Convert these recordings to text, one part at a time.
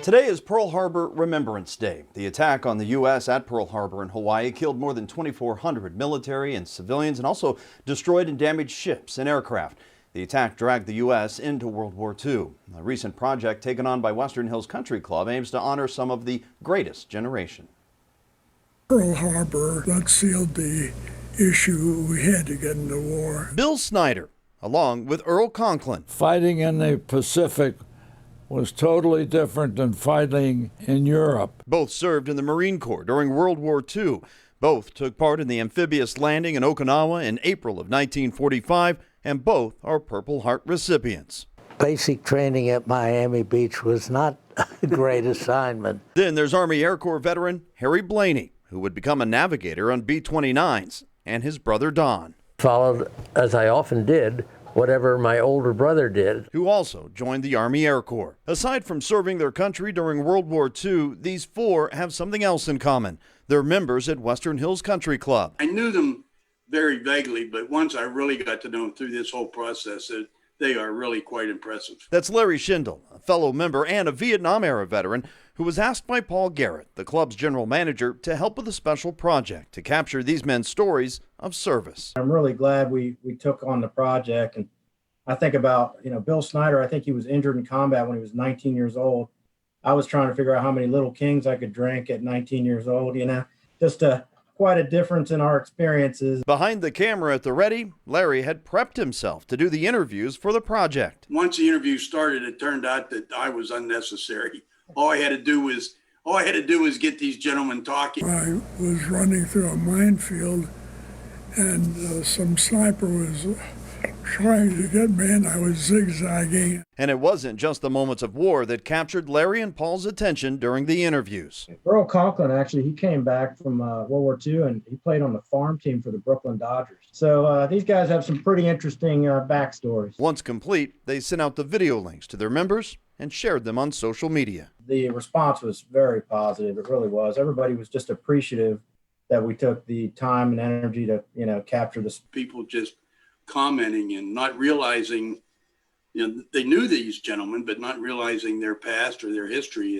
Today is Pearl Harbor Remembrance Day. The attack on the U.S. at Pearl Harbor in Hawaii killed more than 2,400 military and civilians and also destroyed and damaged ships and aircraft. The attack dragged the U.S. into World War II. A recent project taken on by Western Hills Country Club aims to honor some of the greatest generation. Pearl Harbor, that sealed the issue. We had to get into war. Bill Snyder, along with Earl Conklin. Fighting in the Pacific was totally different than fighting in Europe. Both served in the Marine Corps during World War II. Both took part in the amphibious landing in Okinawa in April of 1945, and both are Purple Heart recipients. Basic training at Miami Beach was not a great assignment. Then there's Army Air Corps veteran Harry Blaney, who would become a navigator on B-29s, and his brother Don. Followed, as I often did, whatever my older brother did, who also joined the Army Air Corps. Aside from serving their country during World War II, these four have something else in common. They're members at Western Hills Country Club. I knew them very vaguely, but once I really got to know them through this whole process, they are really quite impressive. That's Larry Schindel, a fellow member and a Vietnam-era veteran who was asked by Paul Garrett, the club's general manager, to help with a special project to capture these men's stories of service. I'm really glad we took on the project. And I think about, Bill Snyder, I think he was injured in combat when he was 19 years old. I was trying to figure out how many Little Kings I could drink at 19 years old, just quite a difference in our experiences. Behind the camera at the ready, Larry had prepped himself to do the interviews for the project. Once the interview started, it turned out that I was unnecessary. All I had to do was get these gentlemen talking. I was running through a minefield, and some sniper was trying to get me, and I was zigzagging. And it wasn't just the moments of war that captured Larry and Paul's attention during the interviews. Earl Conklin, actually, he came back from World War II, and he played on the farm team for the Brooklyn Dodgers. So these guys have some pretty interesting backstories. Once complete, they sent out the video links to their members and shared them on social media. The response was very positive. It really was. Everybody was just appreciative that we took the time and energy to, capture this. People just commenting and not realizing, they knew these gentlemen, but not realizing their past or their history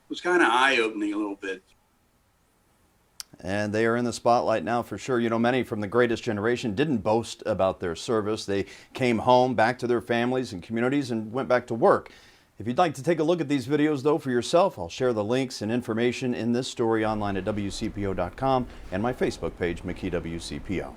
was kind of eye-opening a little bit. And they are in the spotlight now for sure. Many from the greatest generation didn't boast about their service. They came home, back to their families and communities, and went back to work. If you'd like to take a look at these videos, though, for yourself, I'll share the links and information in this story online at WCPO.com and my Facebook page, McKee WCPO.